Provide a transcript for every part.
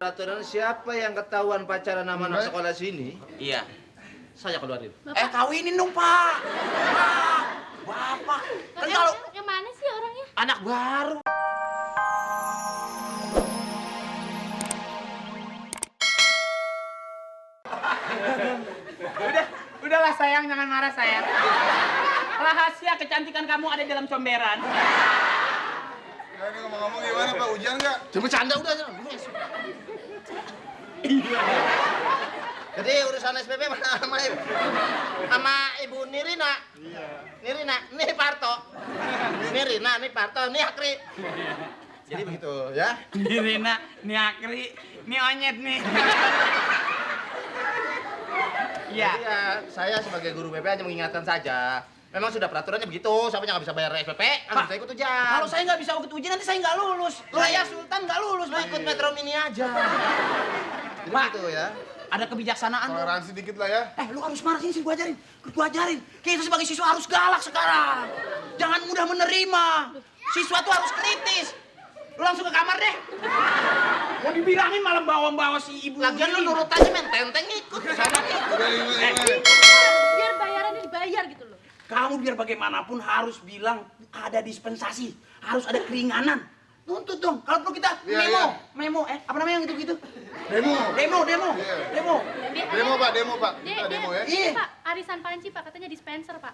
Peraturan siapa yang ketahuan pacaran sama anak sekolah sini? Iya. Saya keluarin. Bapak. Kawinin dong, Pak. Pak. Bapak. Kan kalau yang mana sih orangnya? anak baru. Udahlah sayang, jangan marah sayang. Rahasia kecantikan kamu ada dalam comberan. Nah, ini ngomong-ngomong gimana Pak, hujan nggak? Cuma canda udah. Jadi urusan SPP sama Ibu Nirina. Iya. Nirina, nih Parto. Nirina, nih Parto, nih Akri. Jadi begitu ya. Nih Rina, nih Akri, nih Onyet nih. Iya. Jadi ya, saya sebagai guru BP hanya mengingatkan saja. Memang sudah peraturannya begitu, siapa yang nggak bisa bayar SPP, kan bisa ikut ujian. Kalau saya nggak bisa ikut ujian nanti saya nggak lulus. Saya Sultan nggak lulus, Lu Pak. ikut Metro Mini aja. Jadi Pak. begitu ya. Ada kebijaksanaan tuh. Toleransi dikit lah ya. Lu harus marah sini, gua ajarin. Gua ajarin. Kita sebagai siswa harus galak sekarang. Jangan mudah menerima. Siswa tuh harus kritis. Lu langsung ke kamar deh. Mau dibilangin malah bawa-bawa si ibu. Lagian lu ini. nurut aja men, tenteng ikut sana ikut. Udah, gimana? Biar bayarannya dibayar gitu loh. Kamu biar bagaimanapun harus bilang ada dispensasi. Harus ada keringanan. Tuntut dong. Kalau perlu kita Iya, memo. iya. Memo, apa namanya yang gitu-gitu? Demo. Demo. Iya. Demo. Demo Pak, demo Pak. Kita demo ya. Iya. Pak, arisan panci Pak, katanya dispenser Pak.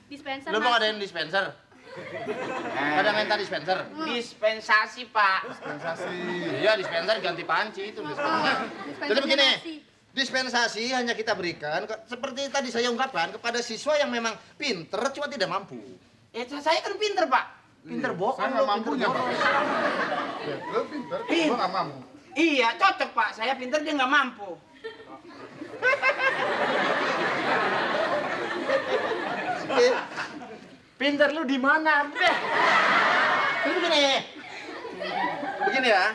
Dispenser. Lu mau nasi. ngadain dispenser? Ada minta dispenser? Dispensasi, Pak. Dispensasi. Iya, dispenser ganti panci itu dispenser. Dispenser Jadi begini, nasi. dispensasi hanya kita berikan seperti tadi saya ungkapkan kepada siswa yang memang pinter cuma tidak mampu. Saya kan pinter, Pak. Pinter Iya, bohong. saya nggak lu, mampunya, pinter Pak. bohong. Ya, lu pinter, Iya. gua nggak mampu. Iya, cocok, Pak. Saya pinter, dia nggak mampu. Pinter lu di mana? Jadi begini ya.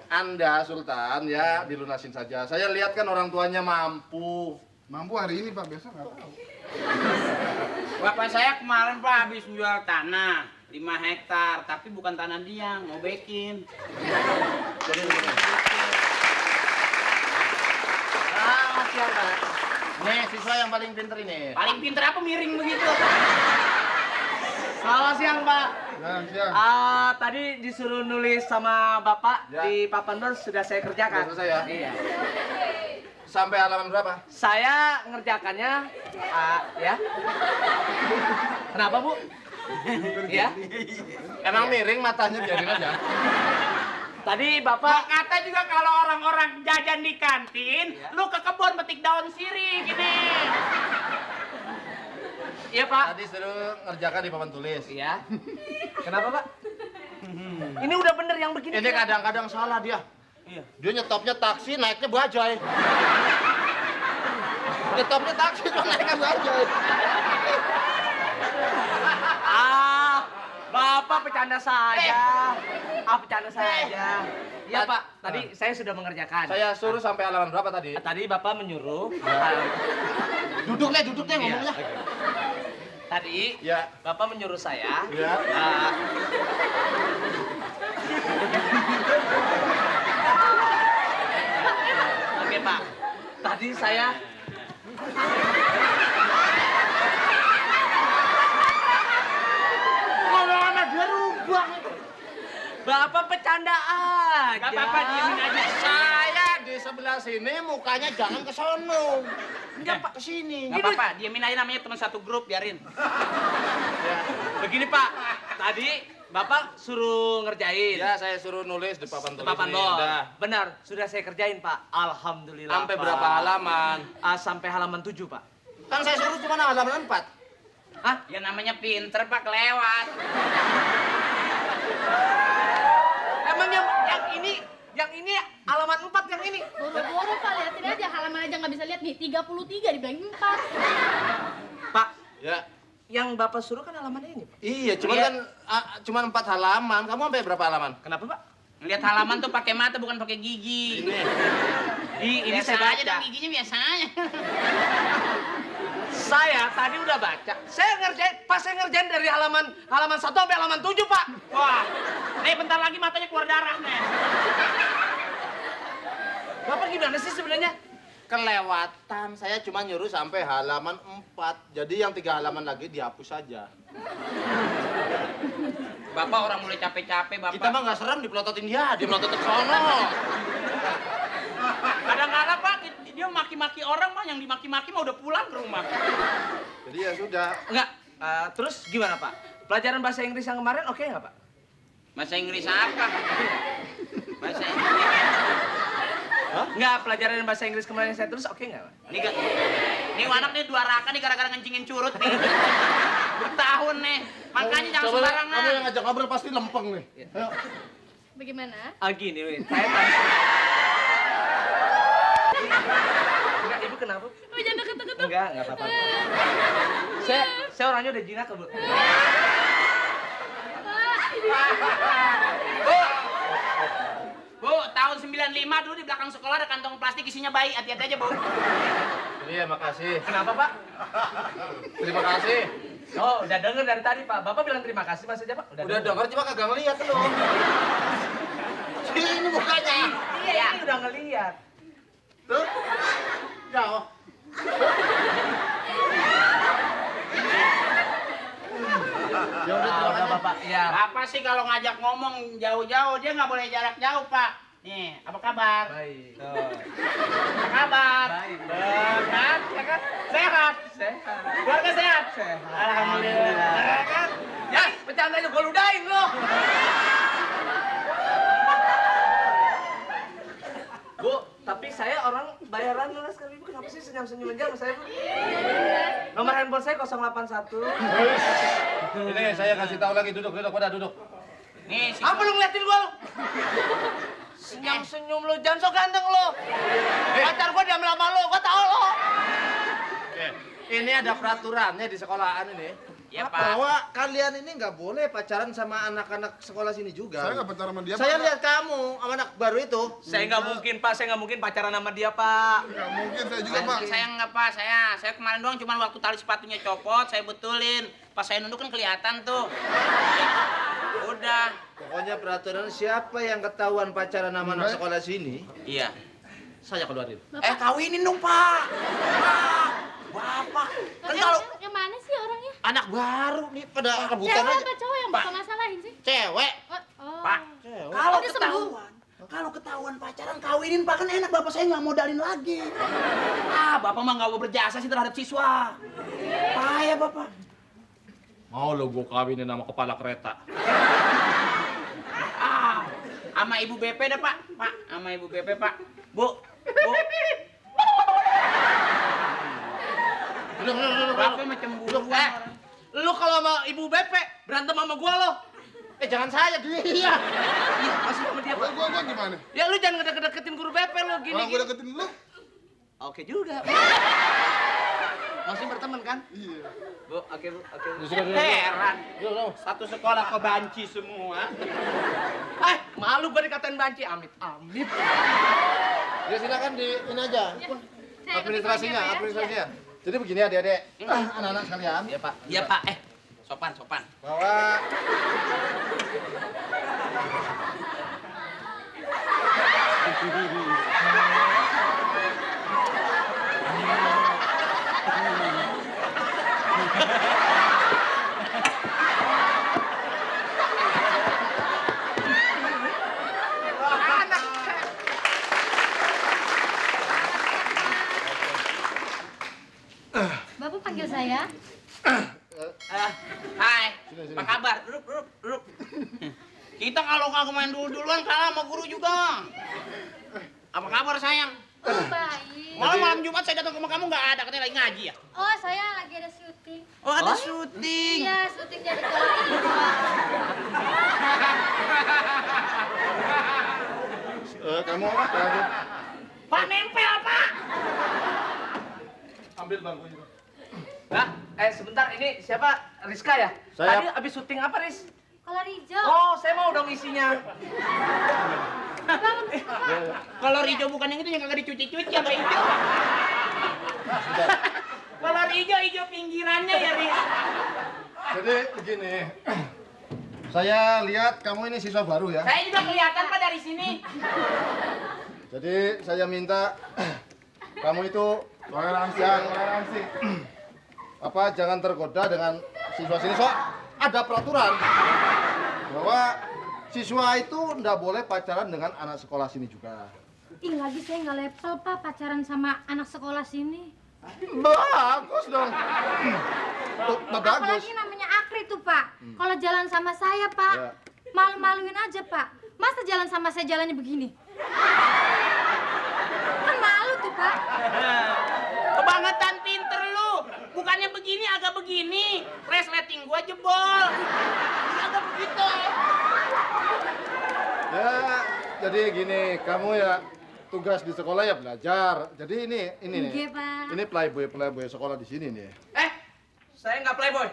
Anda Sultan ya dilunasin saja. Saya lihat kan orang tuanya mampu. Mampu hari ini Pak, besok nggak tahu. Bapak saya kemarin, Pak, habis jual tanah 5 hektar, tapi bukan tanah dia, mau bekin. Jadi begini. Selamat siang, Pak. Nih, siswa yang paling pinter ini. Paling pinter apa miring begitu? Selamat siang, Pak. Siang. Tadi disuruh nulis sama Bapak Ya. di papan bor sudah saya kerjakan. Sudah selesai ya? Iya. Sampai halaman berapa? Saya ngerjakannya, ya. Kenapa, Bu? Ya. Emang miring matanya biarin aja. Tadi Pak Bapak kata juga kalau orang-orang jajan di kantin, lu ke kebun metik daun sirih gini. Iya, Pak. Tadi suruh ngerjakan di papan tulis. Iya. Kenapa, Pak? Ini udah bener yang begini. Ini kadang-kadang salah dia. Iya. Dia nyetopnya taksi, naiknya bajai. Nyetopnya taksi, cuma naiknya bajai. Bapak bercanda saja. Bercanda saja. Iya, Pak. Tadi saya sudah mengerjakan. Saya suruh sampai halaman berapa tadi? Tadi Bapak menyuruh. Duduk deh ngomongnya. Tadi Ya. Bapak menyuruh saya. Ya. Oke, Pak. Tadi saya Ngomong dia rubah. Bapak bercanda aja. Gak apa-apa, diemin aja. Saya di sebelah sini mukanya jangan ke sono. Enggak, Pak, kesini. Gak apa-apa, diemin aja, namanya teman satu grup, biarin. Begini, Pak. Tadi Bapak suruh ngerjain. Ya, saya suruh nulis di papan tulis. Papan ini. bor. Udah. Benar, sudah saya kerjain, Pak. Alhamdulillah. Sampai Pak. berapa halaman? Sampai halaman 7, Pak. Kan saya suruh cuma halaman 4. Hah? Ya namanya pinter, Pak, kelewat. Emang yang ini halaman 4 yang ini. Boro-boro Pak, liatin aja halaman aja nggak bisa lihat nih. 33 dibilangin 4. Pak, Ya. yang Bapak suruh kan halamannya ini, Pak. Iya, cuman kan cuma 4 halaman. Kamu sampai berapa halaman? Kenapa, Pak? Ngeliat halaman tuh pakai mata bukan pakai gigi. Ini Biasa saya aja baca. dong giginya biasa aja. Saya tadi udah baca. Saya ngerjain dari halaman 1 sampai halaman 7, Pak. Wah, nih bentar lagi matanya keluar darah nih. Bapak gimana sih sebenarnya? Kelewatan, saya cuma nyuruh sampai halaman 4. Jadi yang 3 halaman lagi dihapus saja. Bapak orang mulai capek-capek, Bapak. Kita mah nggak serem dipelototin dia melototin sono. Kadang-kadang Pak, dia maki-maki orang mah, yang dimaki-maki mah udah pulang ke rumah. Jadi ya sudah. Enggak. Terus gimana Pak? Pelajaran bahasa Inggris yang kemarin oke nggak Pak? Bahasa Inggris apa? Bahasa Inggris. Enggak, pelajaran bahasa Inggris kemarin yang saya tulis oke nggak Pak? Nih anak nih 2 raka nih gara-gara ngencingin curut nih. Bertahun nih. Makanya jangan Coba sembarangan. kamu yang ngajak ngobrol pasti lempeng nih. Ayo. Bagaimana? Gini, Win. Saya tahu. Enggak, Ibu kenapa? Oh, jangan deket-deket. Enggak apa-apa. Saya orangnya udah jinak kok, Bu. Bu, tahun 95 dulu di belakang sekolah ada kantong plastik isinya bayi. Hati-hati aja, Bu. Iya, makasih. Kenapa, Pak? Terima kasih. Oh, udah denger dari tadi, Pak. Bapak bilang terima kasih Mas aja, Pak. Udah denger cuma kagak ngeliat lu. Ini mukanya. Iya, ini udah ngeliat. Tuh. Jauh. Ya Udah, Bapak. Iya. Bapak sih kalau ngajak ngomong jauh-jauh, dia nggak boleh jarak jauh, Pak. Nih, apa kabar? Baik. Apa kabar? Baik. Sehat? Ya kan? Sehat? Sehat. Keluarga sehat? Sehat. Alhamdulillah. Ya kan? Ya, bercandanya gue ludahin lo. Bu, tapi saya orang bayaran lunas kali, Bu. Kenapa sih senyum-senyum aja sama saya, Bu? Nomor handphone saya 081. Ini saya kasih tahu lagi, duduk, udah duduk. Nih, si Apa lu ngeliatin gua lu? Senyum-senyum lu, jangan so ganteng lu. Pacar gua diambil sama lu, gua tau lu. Ini ada peraturannya di sekolahan ini. Ya, Pak. Bahwa kalian ini nggak boleh pacaran sama anak-anak sekolah sini juga. Saya nggak pacaran sama dia. Saya Pak. lihat kamu sama anak baru itu. Saya nggak mungkin, Pak. Saya nggak mungkin pacaran sama dia, Pak. Nggak mungkin saya juga, Pak. Saya nggak, Pak. Saya kemarin doang cuma waktu tali sepatunya copot, saya betulin. Pas saya nunduk kan kelihatan tuh. Udah. Pokoknya peraturan siapa yang ketahuan pacaran sama anak sekolah sini, Iya. saya keluarin. Kawinin dong, Pak. Bapak. Kan kalau Yang mana sih orangnya? Anak baru nih pada rebutan Cewek aja. apa cowok yang bapak masalahin sih? Cewek. Oh. Pak. kalau Udah sembuh. kalau ketahuan pacaran kawinin Pak, kan enak, Bapak saya nggak modalin lagi. Bapak mah nggak mau berjasa sih terhadap siswa. Payah Bapak. Mau lo gue kawinin sama kepala kereta. Sama Ibu BP deh, Pak. Pak, sama Ibu BP, Pak. Bu. Duduk. Bapak macam buru. Lu kalau sama Ibu BP berantem sama gua lo. Jangan saya, dia. Iya, masih sama dia, Pak. Gua gimana? Ya lu jangan ngedeket-deketin guru BP lu gini. Orang gua deketin lu. Oke juga. Masih berteman kan? Iya. Bu, oke, Bu. Oke. Heran. Satu sekolah kebanci semua. Malu gua dikatain banci, amit-amit. Ya silakan di ini aja. Saya Administrasinya. Jadi begini adik-adik, anak-anak sekalian. Iya, Pak. Iya, Pak. Sopan. Bahwa Bapak panggil saya. Hai. Apa kabar? Duduk. Kita kalau nggak main duluan kalah sama guru juga. Apa kabar, sayang? Oh, baik. Malam Jumat saya datang ke rumah kamu nggak ada, katanya lagi ngaji ya? Oh, saya lagi ada syuting. Oh, ada syuting. Iya, syuting jadi cowok. kamu Pak, nempel, Pak. ambil bangkunya. Nah, sebentar, ini siapa? Rizka ya? Saya. Tadi habis syuting apa, Riz? Kalau hijau. Oh, saya mau dong isinya. Kalau Rijo bukan yang itu yang kagak dicuci-cuci sama Ijo. Kalau Rijo pinggirannya ya, Riz. Jadi begini, saya lihat kamu ini siswa baru ya. Saya juga kelihatan, Pak, dari sini. Jadi saya minta kamu itu toleransi. Jangan tergoda dengan siswa sini. So, ada peraturan bahwa siswa itu ndak boleh pacaran dengan anak sekolah sini juga. Ih, lagi saya nggak level, Pak, pacaran sama anak sekolah sini. Bagus dong. Bagus. Apalagi namanya Akri tuh, Pak. Kalau jalan sama saya, Pak, Ya. malu-maluin aja, Pak. Masa jalan sama saya jalannya begini? Kan malu tuh, Pak. Kebangetan pinter lu. Bukannya begini agak begini. Resleting gua jebol. Agak begitu. Ya, jadi gini, kamu ya tugas di sekolah ya belajar. Jadi ini nih. Nggih, Pak. Ini playboy sekolah di sini nih. Saya nggak playboy.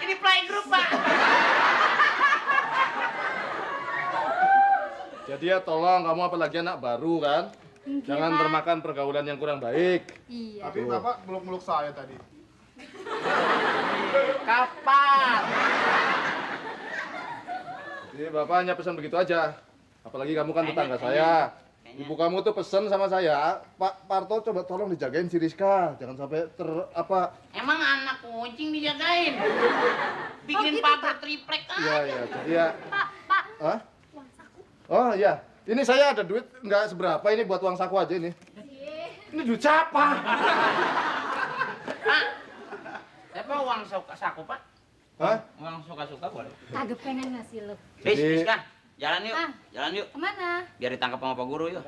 Ini playgroup, Pak. Jadi ya tolong kamu apalagi anak baru kan, Nggih, jangan Pak. termakan pergaulan yang kurang baik. Iya. Tapi Bapak meluk-meluk saya tadi. Kapan? Jadi Bapak hanya pesan begitu aja. Apalagi kamu kan tetangga saya. Ibu kamu tuh pesen sama saya, Pak Parto coba tolong dijagain si Rizka. Jangan sampai Emang anak kucing dijagain? Bikin gitu, pagar triplek kan? Iya, jadi ya. Pak. Hah? Oh iya, ini saya ada duit nggak seberapa, ini buat uang saku aja ini. Ini duit siapa? Apa uang saku, Pak? Hah? Uang suka-suka boleh. Kagak pengen ngasih lu. Jadi- Rizka, jalan yuk. Ah. Jalan yuk. Kemana? Biar ditangkap sama Pak Guru yuk.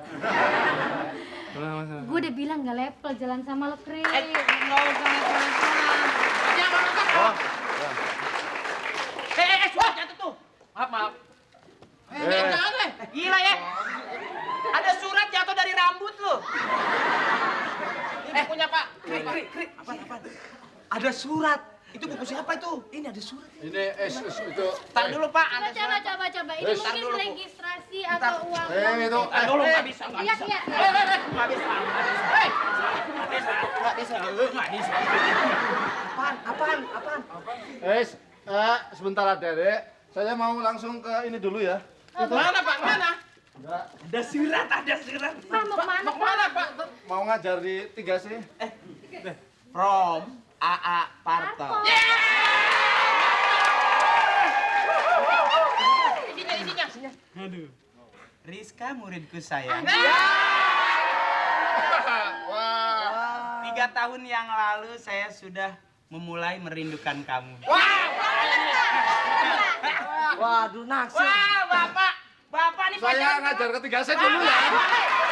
Gue udah bilang nggak level jalan sama lo, Kri. Nggak usah ngomong. Jangan makan. Oh, ya. Surat jatuh tuh. Maaf. Jangan deh. Gila ya. Ada surat jatuh dari rambut lu. Ini punya Pak. Kri. Apaan? Ada surat. Itu buku siapa itu? Ini ada surat. Ini itu. Tar dulu Pak, ada Coba, surat. coba. Ini Wes. mungkin Dulu, Bu. registrasi atau uang. Itu. Tar dulu, nggak bisa. Iya. Nggak bisa. Apaan? Sebentar Dek. Saya mau langsung ke ini dulu ya. Mana Pak? Mana? Ada surat. Pak, mau kemana, Mau kemana Pak? Mau ngajar di 3C. From AA Parto. Isinya. Aduh. Rizka muridku sayang. Wah. 3 tahun yang lalu saya sudah memulai merindukan kamu. Waduh, naksir. Wah, Bapak nih Saya ngajar ke 3C dulu ya.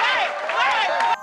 Hei,